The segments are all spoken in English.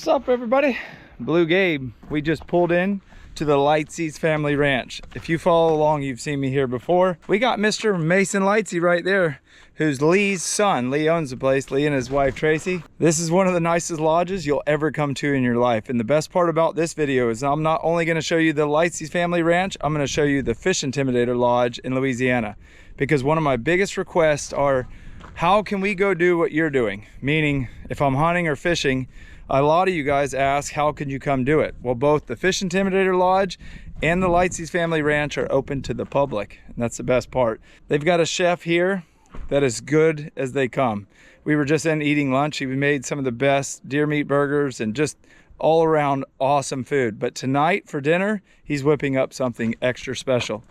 What's up, everybody? BlueGabe. We just pulled in to the Lightsey's family ranch. If you follow along, you've seen me here before. We got Mr. Mason Lightsey right there, who's Lee's son. Lee owns the place, Lee and his wife Tracy. This is one of the nicest lodges you'll ever come to in your life. And the best part about this video is I'm not only gonna show you the Lightsey's family ranch, I'm gonna show you the Fish Intimidator Lodge in Louisiana. Because one of my biggest requests are, how can we go do what you're doing? Meaning, if I'm hunting or fishing, a lot of you guys ask, how can you come do it? Well, both the Fish Intimidator Lodge and the Lightsey's family ranch are open to the public. And that's the best part. They've got a chef here that is good as they come. We were just in eating lunch. He made some of the best deer meat burgers and just all around awesome food. But tonight for dinner, he's whipping up something extra special.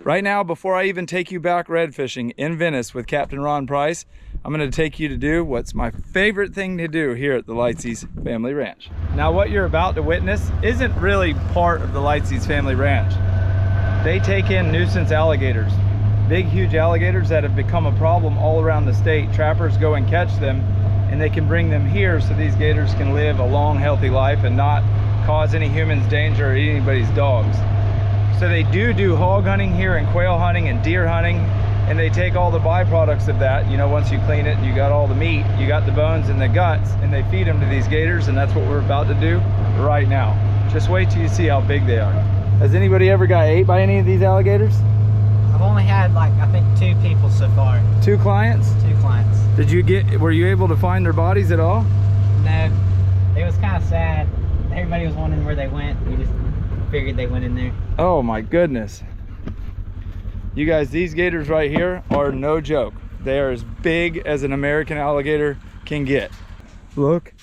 Right now, before I even take you back red fishing in Venice with Captain Ron Price, I'm going to take you to do what's my favorite thing to do here at the Lightsey's family ranch. Now, what you're about to witness isn't really part of the Lightsey's family ranch. They take in nuisance alligators, big, huge alligators that have become a problem all around the state. Trappers go and catch them, and they can bring them here so these gators can live a long, healthy life and not cause any humans danger or eat anybody's dogs. So they do hog hunting here and quail hunting and deer hunting, and they take all the byproducts of that. You know, once you clean it and you got all the meat, you got the bones and the guts, and they feed them to these gators, and that's what we're about to do right now. Just wait till you see how big they are. Has anybody ever got ate by any of these alligators? I've only had, like, I think 2 people so far. 2 clients? 2 clients. Were you able to find their bodies at all? No, it was kind of sad. Everybody was wondering where they went. We just figured they went in there. Oh my goodness. You guys, these gators right here are no joke. They are as big as an American alligator can get. Look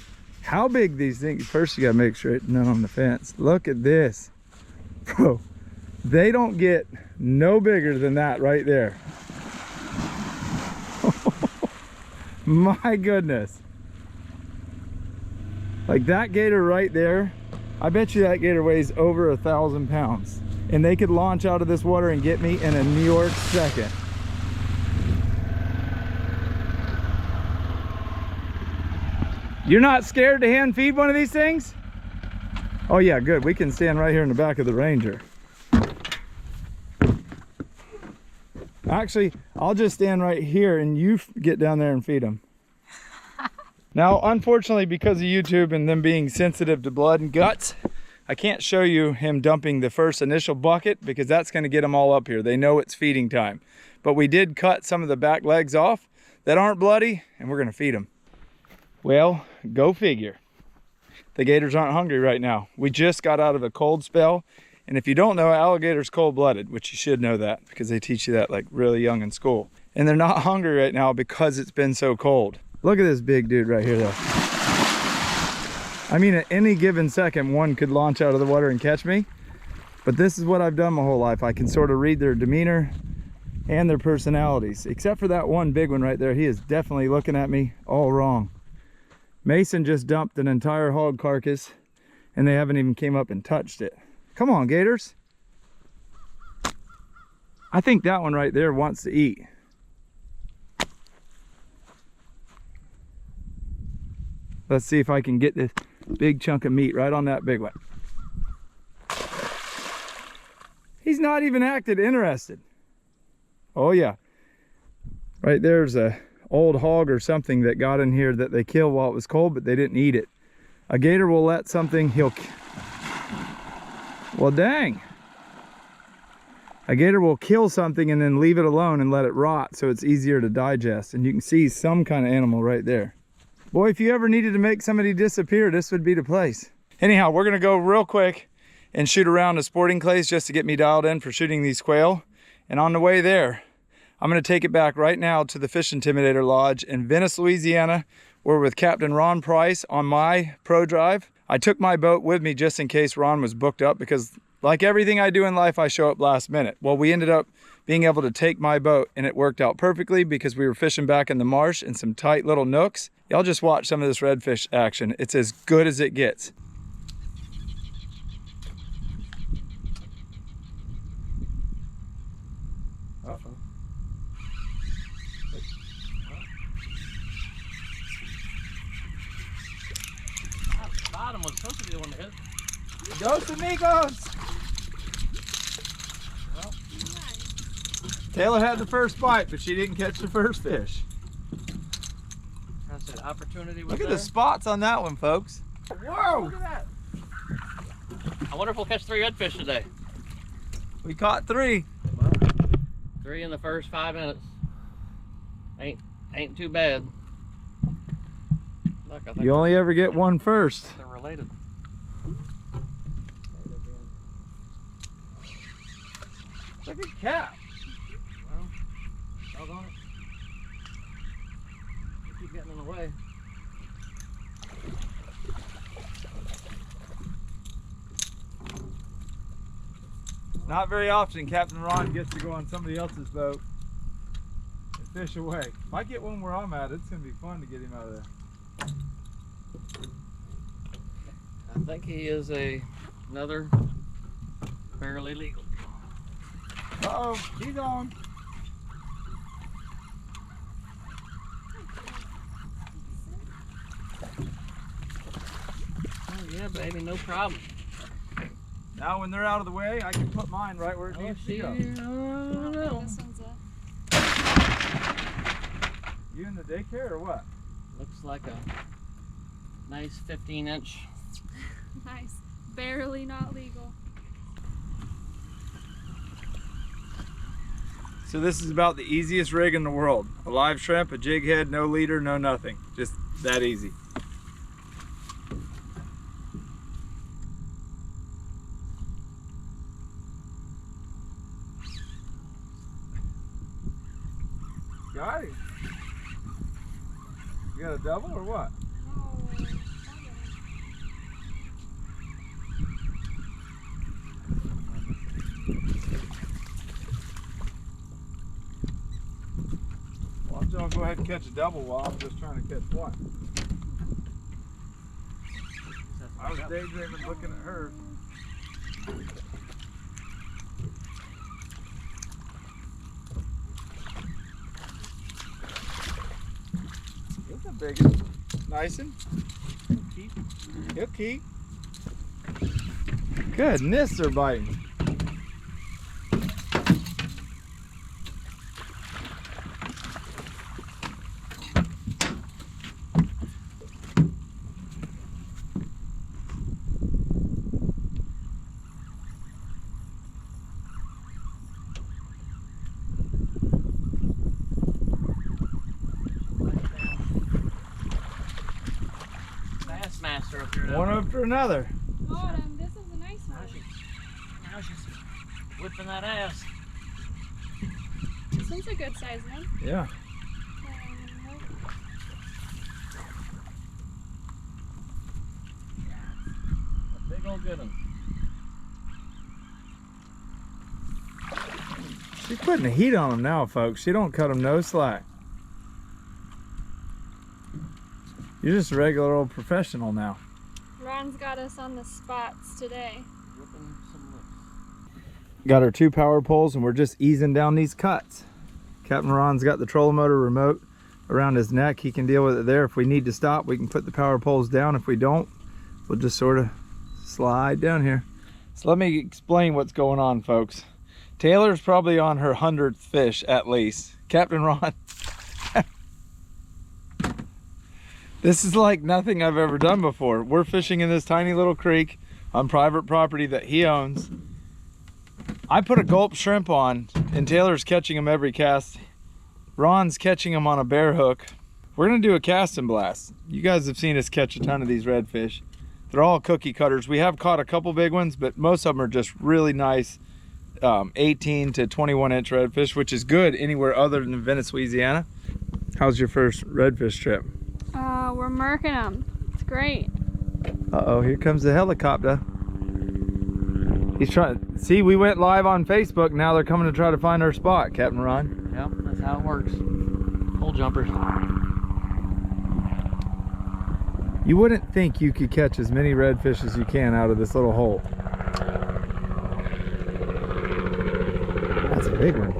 how big these things. First, you gotta make sure it's not on the fence. Look at this. Bro, they don't get no bigger than that right there. My goodness. Like that gator right there, I bet you that gator weighs over 1,000 pounds. And they could launch out of this water and get me in a New York second. You're not scared to hand feed one of these things? Oh yeah, good. We can stand right here in the back of the Ranger. Actually, I'll just stand right here and you get down there and feed them. Now, unfortunately, because of YouTube and them being sensitive to blood and guts, I can't show you him dumping the first initial bucket because that's going to get them all up here. They know it's feeding time. But we did cut some of the back legs off that aren't bloody, and we're going to feed them. Well, go figure. The gators aren't hungry right now. We just got out of a cold spell. And if you don't know, alligators cold-blooded, which you should know that because they teach you that like really young in school. And they're not hungry right now because it's been so cold. Look at this big dude right here though. I mean, at any given second, one could launch out of the water and catch me. But this is what I've done my whole life. I can sort of read their demeanor and their personalities. Except for that one big one right there. He is definitely looking at me all wrong. Mason just dumped an entire hog carcass and they haven't even came up and touched it. Come on, gators. I think that one right there wants to eat. Let's see if I can get this big chunk of meat right on that big one. He's not even acted interested. Oh yeah. Right there's a old hog or something that got in here that they killed while it was cold, but they didn't eat it. A gator will let something, well, dang. A gator will kill something and then leave it alone and let it rot so it's easier to digest. And you can see some kind of animal right there. Boy, if you ever needed to make somebody disappear, this would be the place. Anyhow, we're gonna go real quick and shoot around the sporting clays just to get me dialed in for shooting these quail. And on the way there, I'm gonna take it back right now to the Fish Intimidator Lodge in Venice, Louisiana. We're with Captain Ron Price on my Pro Drive. I took my boat with me just in case Ron was booked up because like everything I do in life, I show up last minute. Well, we ended up being able to take my boat and it worked out perfectly because we were fishing back in the marsh in some tight little nooks. Y'all just watch some of this redfish action. It's as good as it gets. Uh-oh. Bottom Dos amigos! Well, Taylor had the first bite, but she didn't catch the first fish. I said opportunity was Look at there. the spots on that one, folks. Whoa! Look at that. I wonder if we'll catch 3 redfish today. We caught 3. Well, 3 in the first 5 minutes. Ain't too bad. Look, I think You only ever get one first. they're related. Look at Cap. Well, doggone it. They keep getting in the way. Not very often Captain Ron gets to go on somebody else's boat and fish away. If I get one where I'm at, it's going to be fun to get him out of there. I think he is another barely legal. Uh-oh, he's on. Oh yeah, baby, no problem. Now when they're out of the way, I can put mine right where it Oh, needs to see, go. no. This one's a You in the daycare or what? Looks like a nice 15-inch. nice, barely not legal. So this is about the easiest rig in the world. A live shrimp, a jig head, no leader, no nothing. Just that easy. Got him. You got a double or what? No. Why don't y'all go ahead and catch a double while I'm just trying to catch one. I was daydreaming looking at her. It's a big one. Nice one. He'll keep. Goodness, they're biting. Master up here. One after another. Got him. This is a nice one. Now she's whipping that ass. This one's a good size one. Yeah. A big old good one. She's putting the heat on them now, folks. She don't cut them no slack. You're just a regular old professional now. Ron's got us on the spots today. Whipping some lips. Got our 2 power poles and we're just easing down these cuts. Captain Ron's got the trolling motor remote around his neck. He can deal with it there. If we need to stop, we can put the power poles down. If we don't, we'll just sort of slide down here. So let me explain what's going on, folks. Taylor's probably on her 100th fish at least. Captain Ron, this is like nothing I've ever done before. We're fishing in this tiny little creek on private property that he owns. I put a gulp shrimp on and Taylor's catching them every cast. Ron's catching them on a bare hook. We're gonna do a cast and blast. You guys have seen us catch a ton of these redfish. They're all cookie cutters. We have caught a couple big ones, but most of them are just really nice 18 to 21 inch redfish, which is good anywhere other than Venice, Louisiana. How's your first redfish trip? We're marking them. It's great. Uh-oh, here comes the helicopter. He's trying, see, we went live on Facebook. Now they're coming to try to find our spot, Captain Ron. Yep, that's how it works. Hole jumpers. You wouldn't think you could catch as many redfish as you can out of this little hole. That's a big one.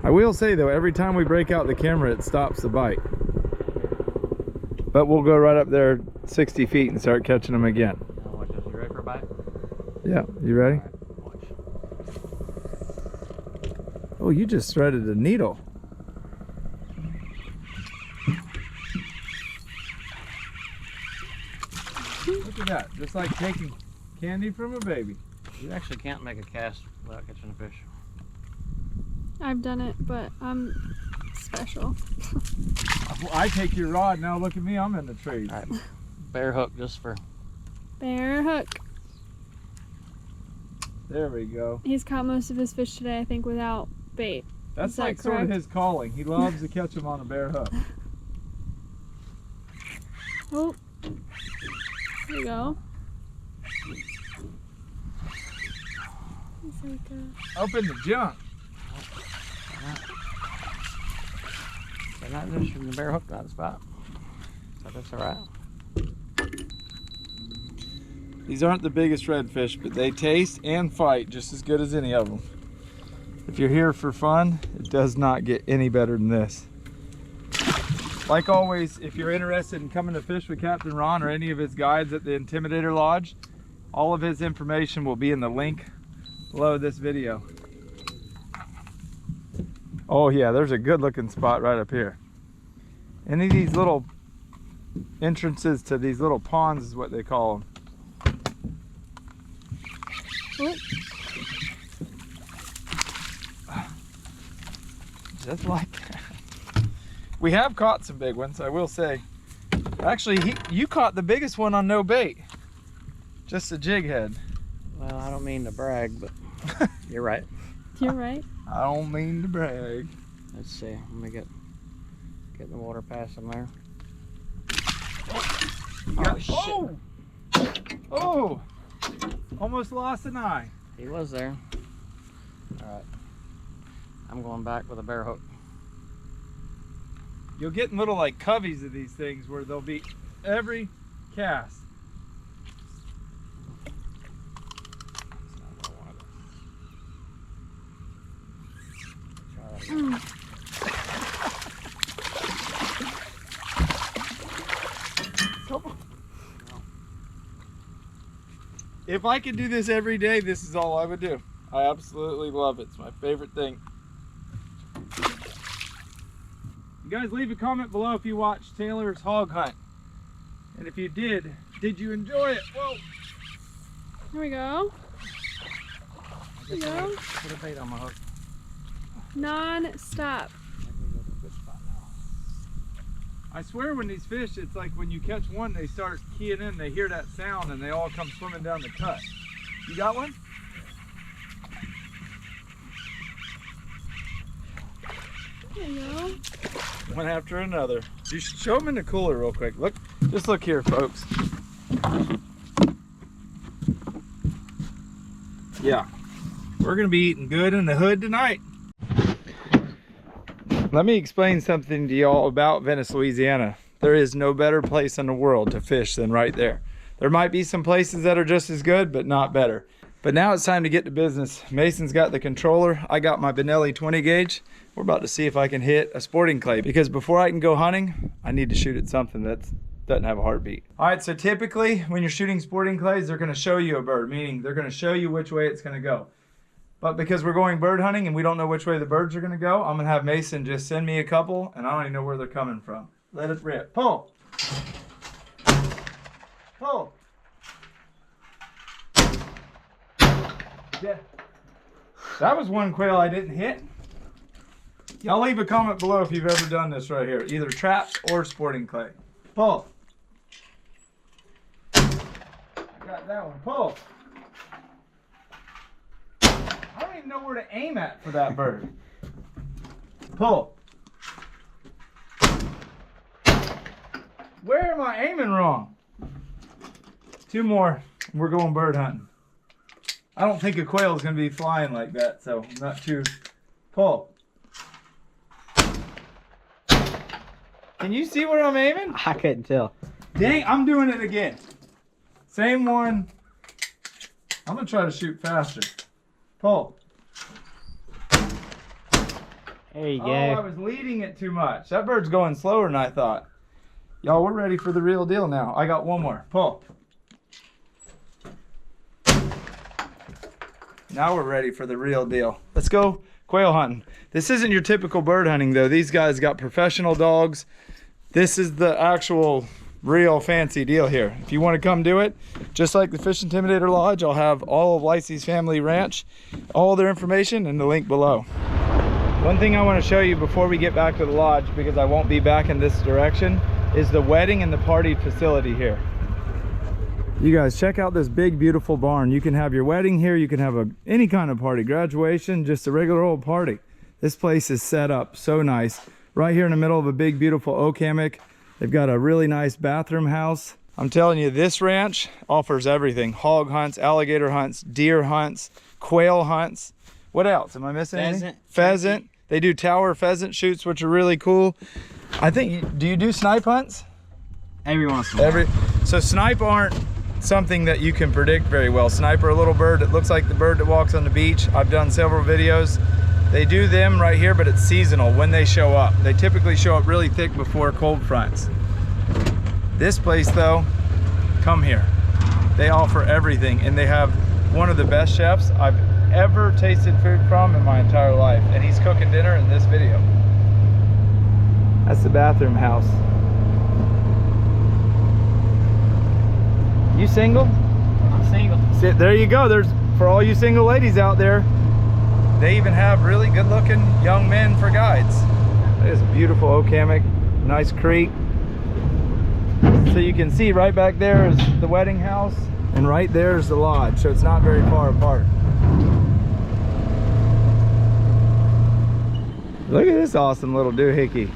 I will say though, every time we break out the camera, it stops the bite. But we'll go right up there 60 feet and start catching them again. Watch this. You ready for a bite? Yeah, you ready? All right, watch. Oh, you just threaded a needle. Look at that, just like taking candy from a baby. You actually can't make a cast without catching a fish. I've done it, but I'm special. I take your rod, now look at me, I'm in the trees. All right, bear hook just for. Bear hook. There we go. He's caught most of his fish today, I think, without bait. That's Is that like sort of correct? his calling. He loves to catch them on a bear hook. Oh, there you go. It's like a... Up in the junk. They're not just from the bear hook that spot. So that's all right. These aren't the biggest redfish, but they taste and fight just as good as any of them. If you're here for fun, it does not get any better than this. Like always, if you're interested in coming to fish with Captain Ron or any of his guides at the Intimidator Lodge, all of his information will be in the link below this video. Oh yeah, there's a good looking spot right up here. Any of these little entrances to these little ponds is what they call them. Oh, Just like that. We have caught some big ones, I will say. Actually, you caught the biggest one on no bait. Just a jig head. Well, I don't mean to brag, but you're right. you're right. I don't mean to brag. Let's see. Let me get the water past him there. Oh, shit. oh! Oh! Almost lost an eye. He was there. All right. I'm going back with a bear hook. You'll get in little like coveys of these things where they'll be every cast. Come on. If I could do this every day, this is all I would do. I absolutely love it. It's my favorite thing. You guys leave a comment below if you watched Taylor's hog hunt. And if you did you enjoy it? Whoa! Here we go. Here we go. Put a bait on my hook. Non-stop. I swear when these fish, it's like when you catch one, they start keying in, they hear that sound, and they all come swimming down the cut. You got one? There you go. One after another. You should show them in the cooler real quick. Look, just look here, folks. Yeah, we're gonna be eating good in the hood tonight. Let me explain something to y'all about Venice, Louisiana. There is no better place in the world to fish than right there. There might be some places that are just as good, but not better. But now it's time to get to business. Mason's got the controller. I got my Benelli 20 gauge. We're about to see if I can hit a sporting clay, because before I can go hunting, I need to shoot at something that doesn't have a heartbeat. All right, so typically when you're shooting sporting clays, they're gonna show you a bird, meaning they're gonna show you which way it's gonna go. But because we're going bird hunting and we don't know which way the birds are gonna go, I'm gonna have Mason just send me a couple, and I don't even know where they're coming from. Let it rip. Pull. Pull. Yeah. That was one quail I didn't hit. Y'all leave a comment below if you've ever done this right here, either traps or sporting clay. Pull. Got that one. Pull. I don't even know where to aim at for that bird. Pull. Where am I aiming wrong? Two more. We're going bird hunting. I don't think a quail is going to be flying like that, so I'm not too... Pull. Can you see where I'm aiming? I couldn't tell. Dang, I'm doing it again. Same one. I'm going to try to shoot faster. Pull. There you Oh, go. I was leading it too much. That bird's going slower than I thought. Y'all, we're ready for the real deal now. I got one more. Pull. Now we're ready for the real deal. Let's go quail hunting. This isn't your typical bird hunting though. These guys got professional dogs. This is the actual real fancy deal here. If you want to come do it, just like the Fish Intimidator Lodge, I'll have all of Licey's Family Ranch, all their information in the link below. One thing I want to show you before we get back to the lodge, because I won't be back in this direction, is the wedding and the party facility here. You guys, check out this big, beautiful barn. You can have your wedding here. You can have any kind of party, graduation, just a regular old party. This place is set up so nice. Right here in the middle of a big, beautiful oak hammock. They've got a really nice bathroom house. I'm telling you, this ranch offers everything. Hog hunts, alligator hunts, deer hunts, quail hunts. What else? Am I missing anything? Pheasant. They do tower pheasant shoots, which are really cool. I think, do you do snipe hunts? Every once in a while. So snipe aren't something that you can predict very well. Snipe are a little bird that looks like the bird that walks on the beach. I've done several videos. They do them right here, but it's seasonal when they show up. They typically show up really thick before cold fronts. This place though, come here. They offer everything, and they have one of the best chefs I've ever tasted food from in my entire life, and he's cooking dinner in this video. That's the bathroom house. You single? I'm single. Sit, there you go. There's, for all you single ladies out there, they even have really good looking young men for guides. It's a beautiful oak hammock, nice creek. So you can see right back there is the wedding house, and right there is the lodge, so it's not very far apart. Look at this awesome little doohickey.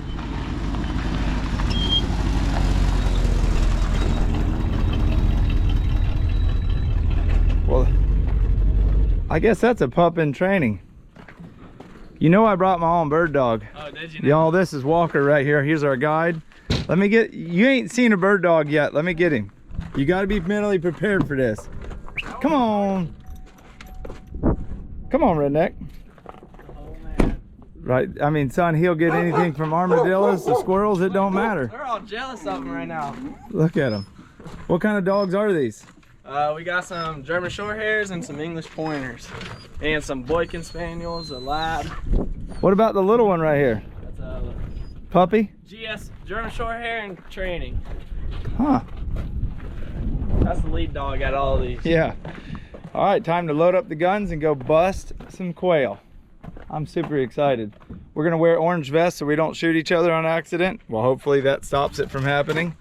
Well, I guess that's a pup in training. You know I brought my own bird dog. Oh, did you? Y'all, this is Walker right here. Here's our guide. Let me get, you ain't seen a bird dog yet. Let me get him. You got to be mentally prepared for this. Come on. Come on, redneck. Oh, man. Right, I mean, son, he'll get anything from armadillos to squirrels. It don't matter. They're all jealous of him right now. Look at them. What kind of dogs are these? We got some German Shorthairs and some English Pointers. And some Boykin Spaniels, a Lab. What about the little one right here? That's a Puppy? GS, German Shorthair in training. Huh. That's the lead dog at all of these. Yeah. All right, time to load up the guns and go bust some quail. I'm super excited. We're gonna wear orange vests so we don't shoot each other on accident. Well, hopefully that stops it from happening.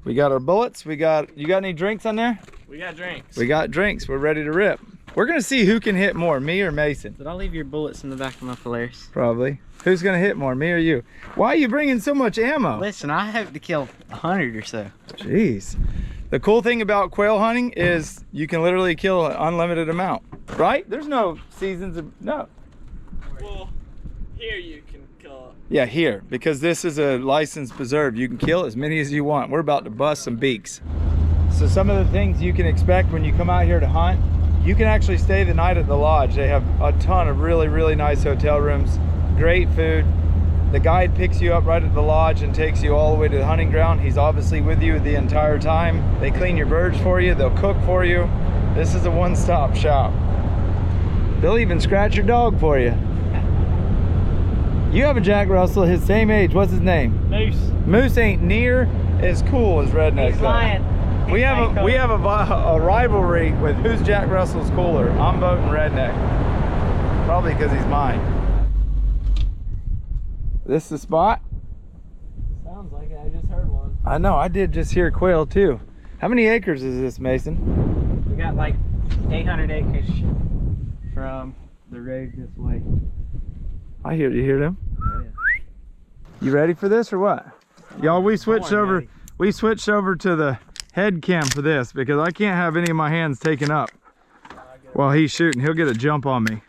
We got our bullets. You got any drinks on there? We got drinks. We got drinks. We're ready to rip. We're gonna see who can hit more, me or Mason. Did I leave your bullets in the back of my Polaris? Probably. Who's gonna hit more, me or you? Why are you bringing so much ammo? Listen, I hope to kill 100 or so. Jeez. The cool thing about quail hunting is you can literally kill an unlimited amount, right? There's no seasons of, no. Well, here you can kill. Yeah, here, because this is a licensed preserve. You can kill as many as you want. We're about to bust some beaks. So some of the things you can expect when you come out here to hunt, you can actually stay the night at the lodge. They have a ton of really, really nice hotel rooms, great food. The guide picks you up right at the lodge and takes you all the way to the hunting ground. He's obviously with you the entire time. They clean your birds for you, they'll cook for you. This is a one-stop shop. They'll even scratch your dog for you. You have a Jack Russell, his same age. What's his name? Moose. Moose ain't near as cool as Redneck. He's lying. We have a rivalry with who's Jack Russell's cooler. I'm voting Redneck. Probably because he's mine. This is the spot? Sounds like it. I just heard one. I know, I did just hear quail too. How many acres is this, Mason? We got like 800 acres from the road this way. I hear you hear them. Oh, yeah. You ready for this or what? Y'all, we switched over. Ready. We switched over to the head cam for this because I can't have any of my hands taken up while he's shooting. He'll get a jump on me.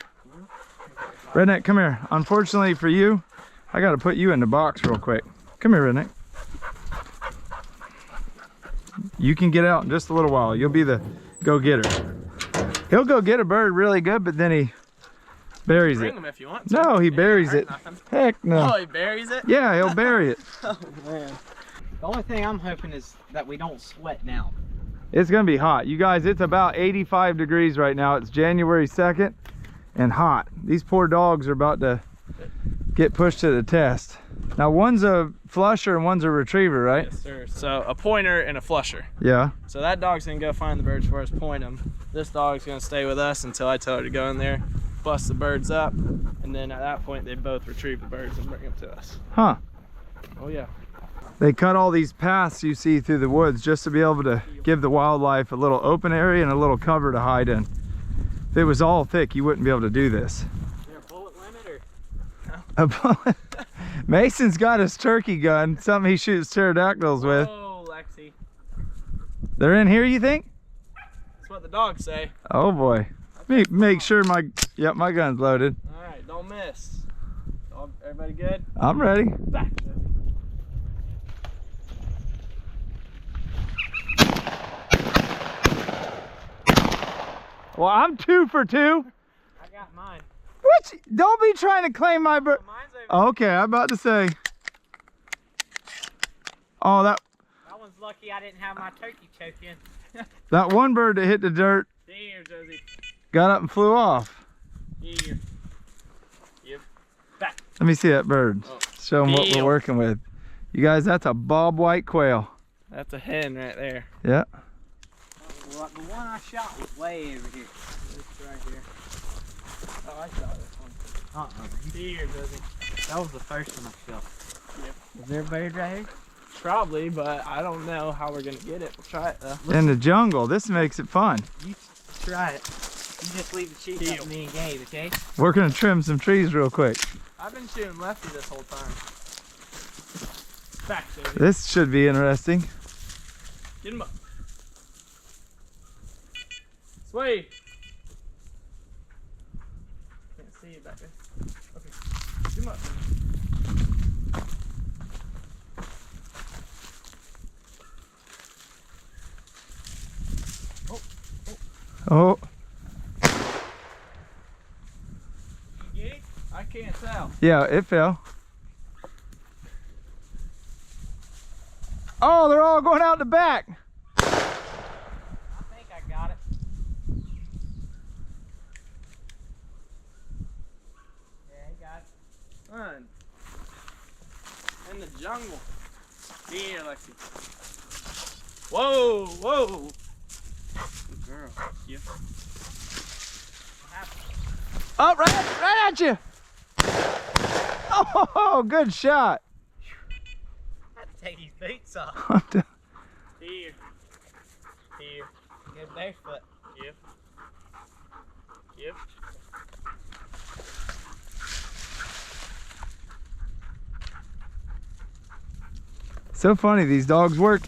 Redneck, come here. Unfortunately for you, I got to put you in the box real quick. Come here, Redneck. You can get out in just a little while. You'll be the go-getter. He'll go get a bird really good, but then he buries Bring it. him if you want to. No, he buries it. Nothing. Heck no. Oh, he buries it? Yeah, he'll bury it. Oh, man. The only thing I'm hoping is that we don't sweat now. It's gonna be hot. You guys, it's about 85 degrees right now. It's January 2nd and hot. These poor dogs are about to get pushed to the test. Now one's a flusher and one's a retriever, right? Yes, sir. So a pointer and a flusher. Yeah. So that dog's gonna go find the birds for us, point them. This dog's gonna stay with us until I tell her to go in there, bust the birds up, and then at that point they both retrieve the birds and bring them to us. Huh. Oh yeah. They cut all these paths you see through the woods just to be able to give the wildlife a little open area and a little cover to hide in. If it was all thick, you wouldn't be able to do this. Is there a bullet limit or? A bullet? Mason's got his turkey gun, something he shoots pterodactyls with. Oh, Lexi. They're in here, you think? That's what the dogs say. Oh boy. Make sure my gun's loaded. All right, don't miss. Everybody good? I'm ready. Back. Well, I'm 2 for 2. I got mine. What? Don't be trying to claim my bird. Mine's over. Okay, I'm about to say. Oh, That one's lucky I didn't have my turkey choke in. that one bird that hit the dirt Here, Josie. got up and flew off. Here. Yep. Back. Let me see that bird. Oh. Show them what we're Deal. working with. You guys, that's a bob white quail. That's a hen right there. Yeah. Well, the one I shot was way over here. It's right here. Oh, I shot this one. Here, Josie. That was the first one I shot. Yep. Is there a bird right here? Probably, but I don't know how we're gonna get it. We'll try it though. In the jungle, this makes it fun. You try it. You just leave the shooting up Deal. to me and Gabe, okay? We're gonna trim some trees real quick. I've been shooting lefty this whole time. Back, Josie. This should be interesting. Get him up. Sway. Can't see you back there. Okay. Get him up. Oh, You get it? I can't tell. yeah, it fell. Oh, they're all going out the back. I think I got it. Yeah, he got it. Fun. In the jungle. Here, Lexi. Whoa, whoa. Good girl. Yeah. Oh, right at you. Oh, good shot. I had to take these boots off. Here. Here. Go barefoot. Yep. Yep. So funny, these dogs work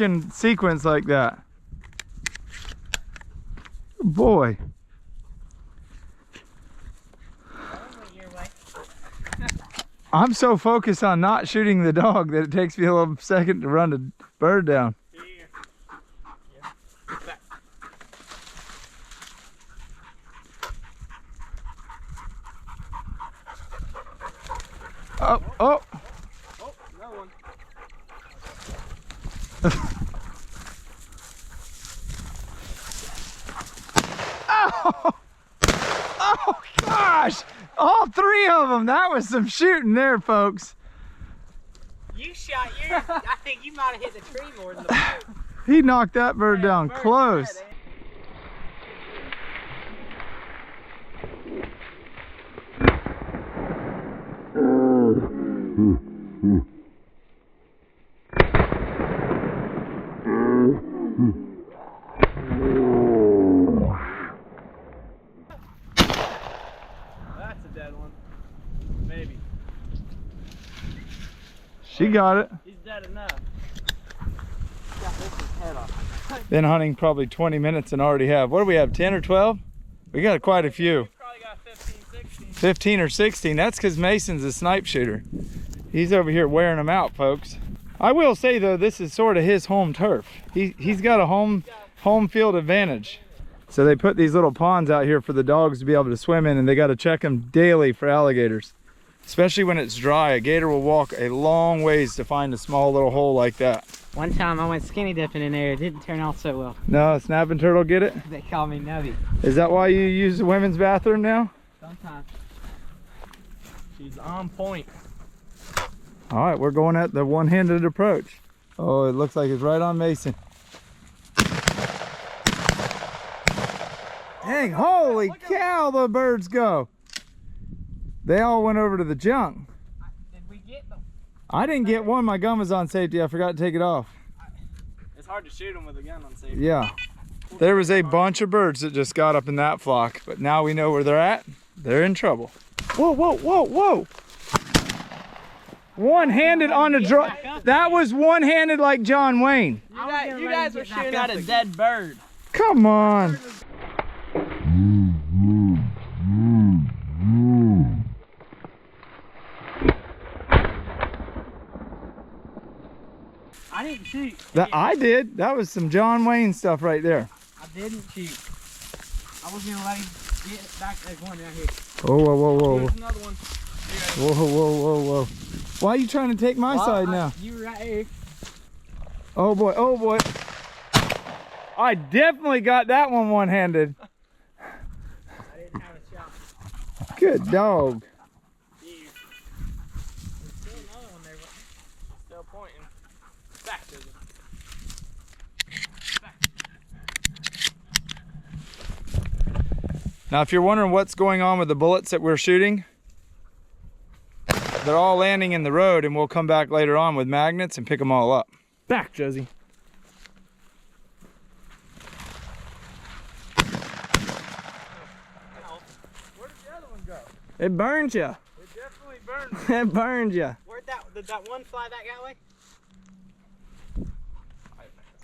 in sequence like that. Boy. Your way. I'm so focused on not shooting the dog that it takes me a little second to run the bird down. Here. Yeah. Back. Oh, oh. Oh, no one. Oh! Oh gosh! All 3 of them. That was some shooting there, folks. You shot yours. I think you might have hit the tree more than the bird. He knocked that bird down Bird's close. dead, That's a dead one. Maybe. She got it. He's dead enough. Got this head off. Been hunting probably 20 minutes and already have. What do we have, 10 or 12? We got quite a few. We probably got 15, 16. 15 or 16. That's because Mason's a snipe shooter. He's over here wearing them out, folks. I will say though, this is sort of his home turf. He's got a home field advantage. So they put these little ponds out here for the dogs to be able to swim in, and they got to check them daily for alligators. Especially when it's dry, a gator will walk a long ways to find a small little hole like that. One time I went skinny dipping in there. It didn't turn out so well. No, snapping turtle get it? They call me Nubby. Is that why you use the women's bathroom now? Sometimes. She's on point. All right, we're going at the one-handed approach. Oh, it looks like it's right on Mason. Dang, holy cow, the birds go. They all went over to the junk. Did we get them? I didn't get one. My gun was on safety. I forgot to take it off. It's hard to shoot them with a gun on safety. Yeah. There was a bunch of birds that just got up in that flock, but now we know where they're at. They're in trouble. Whoa, whoa, whoa, whoa. One-handed on the draw. That was one-handed like John Wayne. You guys are shooting at a dead bird. Come on. I didn't shoot. I did. That was some John Wayne stuff right there. I didn't shoot. I was gonna let him get back. There's one right here. Oh, whoa, whoa, whoa. There's another one. Whoa, whoa, whoa, whoa. Why are you trying to take my side now? You were right here. Oh boy, oh boy. I definitely got that one one-handed. I didn't have a shot. Good dog. There's still another one there, but still pointing. Back to them. Now, if you're wondering what's going on with the bullets that we're shooting, they're all landing in the road, and we'll come back later on with magnets and pick them all up. Back, Josie. Where did the other one go? It burned you. It definitely burned me. It burned you. Did that one fly back that way?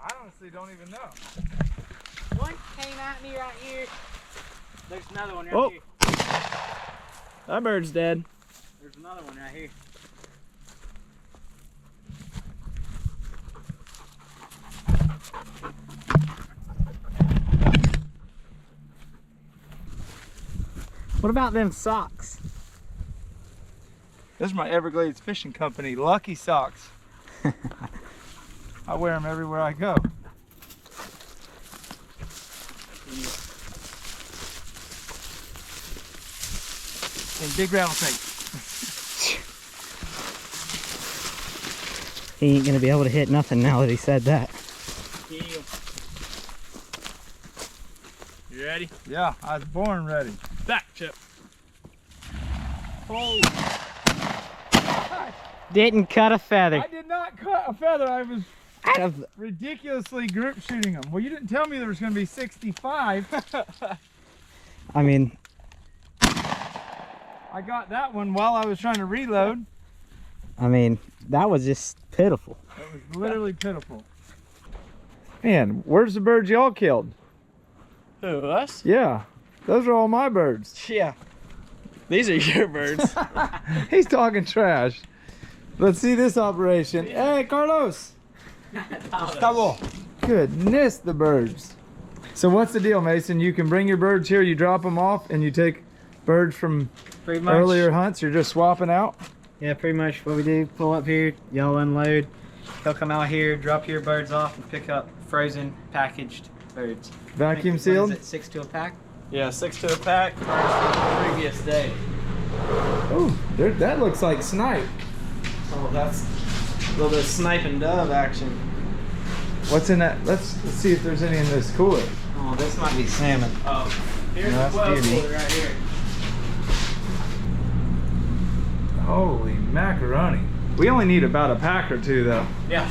I honestly don't even know. One came at me right here. There's another one right Oh. here. That bird's dead. There's another one right here. What about them socks? This is my Everglades Fishing Company Lucky Socks. I wear them everywhere I go. And big rattlesnake. He ain't gonna be able to hit nothing now that he said that. You ready? Yeah, I was born ready. Back, Chip. Oh. Didn't cut a feather. I did not cut a feather. I was Out of ridiculously group shooting them. Well, you didn't tell me there was going to be 65. I mean, I got that one while I was trying to reload. that was just pitiful. It was literally pitiful. Man, where's the birds y'all killed? Who, us? Yeah, those are all my birds. Yeah. These are your birds. He's talking trash. Let's see this operation. Hey, Carlos. Estamos. Goodness, the birds. So what's the deal, Mason? You can bring your birds here, you drop them off, and you take birds from Pretty much. earlier hunts. You're just swapping out? Yeah, pretty much what we do. Pull up here, y'all unload. He'll come out here, drop your birds off, and pick up frozen, packaged birds. Vacuum What sealed? is it, 6 to a pack? Yeah, 6 to a pack. First from the previous day. Oh, that looks like snipe. Oh, that's a little bit of snipe and dove action. What's in that? Let's see if there's any in this cooler. Oh, this might be salmon. Oh, here's That's the 12 beauty. cooler right here. Holy macaroni. We only need about a pack or two though. Yeah.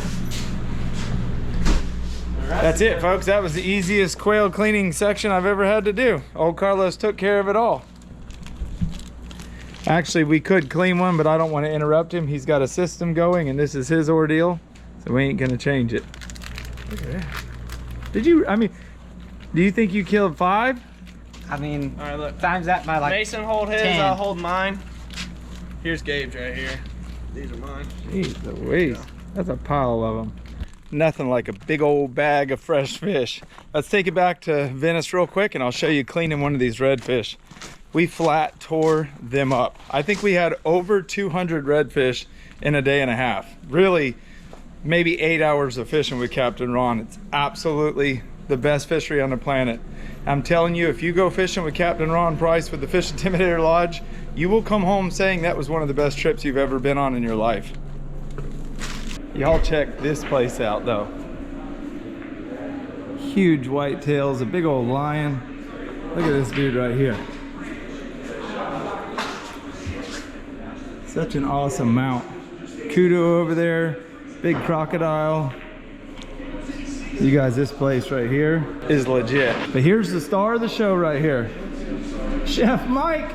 That's it, folks. That was the easiest quail cleaning section I've ever had to do. Old Carlos took care of it all. Actually, we could clean one, but I don't want to interrupt him. He's got a system going, and this is his ordeal, so we ain't gonna change it. Look at that. Do you think you killed 5? All right, look. Times that by like Mason hold his, 10. I'll hold mine. Here's Gabe's right here. These are mine. Jeez Louise. That's a pile of them. Nothing like a big old bag of fresh fish. Let's take it back to Venice real quick, and I'll show you cleaning one of these redfish. we flat tore them up. I think we had over 200 redfish in a day and a half. Really, maybe 8 hours of fishing with Captain Ron. It's absolutely the best fishery on the planet. I'm telling you, if you go fishing with Captain Ron Price with the Fish Intimidator Lodge, you will come home saying that was one of the best trips you've ever been on in your life. Y'all check this place out though. Huge whitetails, a big old lion. Look at this dude right here. Such an awesome mount. Kudu over there, big crocodile. You guys, this place right here is legit. But here's the star of the show right here. Chef Mike.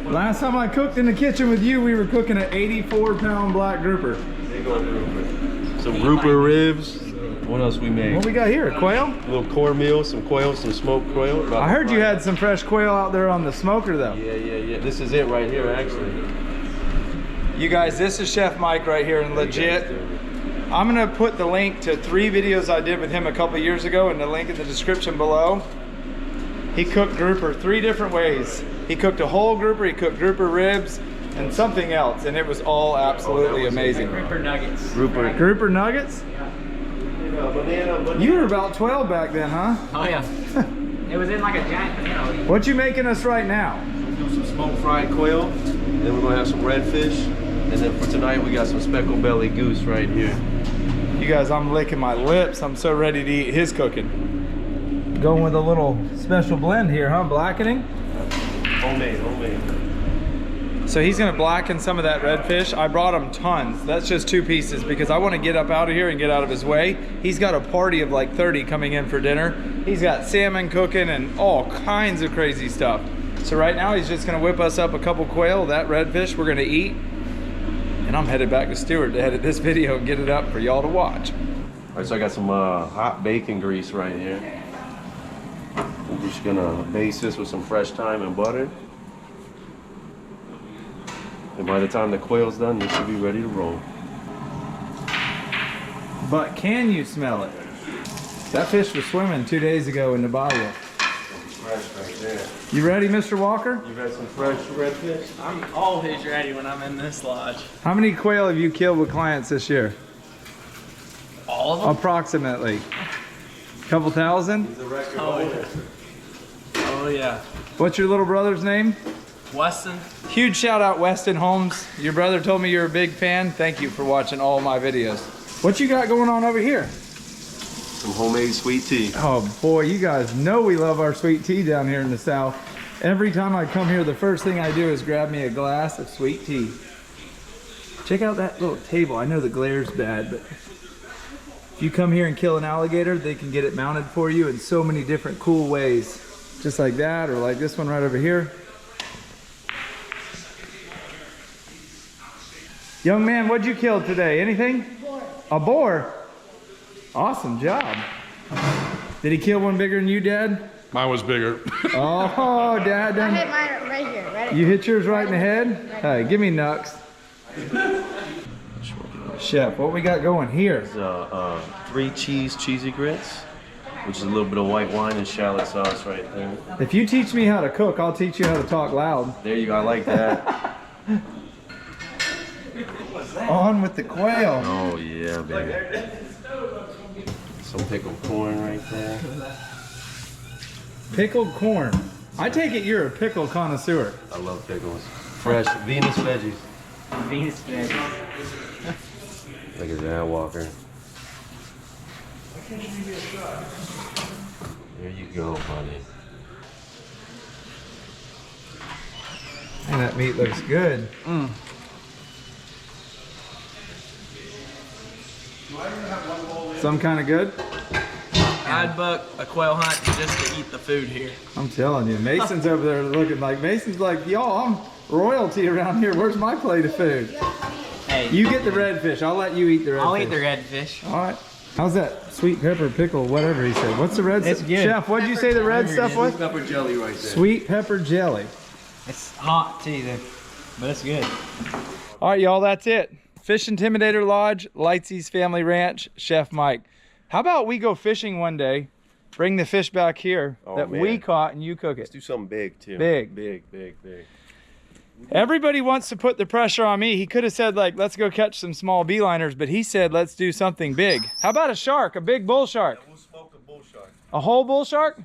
Last time I cooked in the kitchen with you, we were cooking an 84-pound black grouper. Big old grouper. Some grouper ribs. What else we made? What we got here, quail? A little cornmeal, some quail, some smoked quail. I heard you had some fresh quail out there on the smoker though. Yeah. This is it right here, actually. You guys, this is Chef Mike right here, and legit, I'm gonna put the link to 3 videos I did with him a couple years ago and the link in the description below. He cooked grouper 3 different ways. He cooked a whole grouper, he cooked grouper ribs, and something else, and it was all absolutely amazing. Grouper nuggets. Grouper nuggets? You were about 12 back then, huh? Oh yeah. It was in like a giant banana. What you making us right now? We'll do some smoked fried quail, then we're gonna have some redfish, and then for tonight we got some speckled belly goose right here. You guys, I'm licking my lips. I'm so ready to eat his cooking. Going with a little special blend here, huh? Blackening? Homemade. So he's gonna blacken some of that redfish. I brought him tons. That's just 2 pieces because I wanna get up out of here and get out of his way. He's got a party of like 30 coming in for dinner. He's got salmon cooking and all kinds of crazy stuff. So right now he's just gonna whip us up a couple quail, that redfish we're gonna eat. And I'm headed back to Stewart to edit this video and get it up for y'all to watch. All right, so I got some hot bacon grease right here. I'm just gonna baste this with some fresh thyme and butter. And by the time the quail's done, this should be ready to roll. But can you smell it? That fish was swimming 2 days ago in the bayou. Fresh right there. You ready, Mr. Walker? You got some fresh redfish? I'm always ready when I'm in this lodge. How many quail have you killed with clients this year? All of them? Approximately. Couple thousand? He's a record Oh, holder. yeah. Oh yeah. What's your little brother's name? Weston. Huge shout out Weston Holmes. Your brother told me you're a big fan. Thank you for watching all my videos. What you got going on over here? Some homemade sweet tea. Oh boy, you guys know we love our sweet tea down here in the South. Every time I come here, the first thing I do is grab me a glass of sweet tea. Check out that little table. I know the glare's bad, but if you come here and kill an alligator, they can get it mounted for you in so many different cool ways. Just like that, or like this one right over here. Young man, what'd you kill today? Anything? Boar. A boar? Awesome job. Did he kill one bigger than you, Dad? Mine was bigger. Oh, Dad. I hit mine right here. Right You hit yours right in the head? Hey, give me Nux. Chef, what we got going here? 3 cheesy grits, which is a little bit of white wine and shallot sauce right there. If you teach me how to cook, I'll teach you how to talk loud. There you go, I like that. On with the quail. Oh yeah, baby. Some pickled corn right there. Pickled corn. I take it you're a pickle connoisseur. I love pickles. Fresh Venus veggies. Venus fish. Look at that, Walker. There you go, buddy. And that meat looks good. Some kind of good? I'd book a quail hunt just to eat the food here. I'm telling you, Mason's over there looking like, Mason's like, y'all, I'm royalty around here. Where's my plate of food? Hey, You get the redfish. I'll let you eat the redfish. I'll eat the redfish. All right. How's that sweet pepper pickle, whatever he said? What's the red It's stuff? good. Chef, what'd you say the red stuff was? Pepper jelly right there. Sweet pepper jelly. It's hot too, though, but it's good. All right, y'all, that's it. Fish Intimidator Lodge, Lightsy's Family Ranch, Chef Mike. How about we go fishing one day bring the fish back here Oh, that we man. caught and you cook Let's it. do something big too. Big. Big. Everybody wants to put the pressure on me. He could have said like, let's go catch some small beeliners, but he said, let's do something big. How about a shark, a big bull shark? We'll smoke a bull shark. A whole bull shark?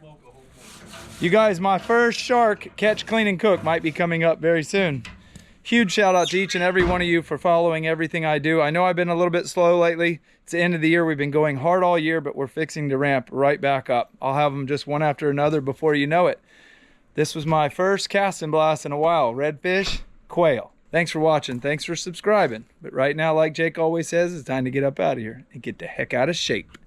You guys, my first shark catch, clean, and cook might be coming up very soon. Huge shout out to each and every one of you for following everything I do. I know I've been a little bit slow lately. It's the end of the year. We've been going hard all year, but we're fixing to ramp right back up. I'll have them just one after another before you know it. This was my first casting blast in a while. Redfish, quail. Thanks for watching. Thanks for subscribing. But right now, like Jake always says, it's time to get up out of here and get the heck out of shape.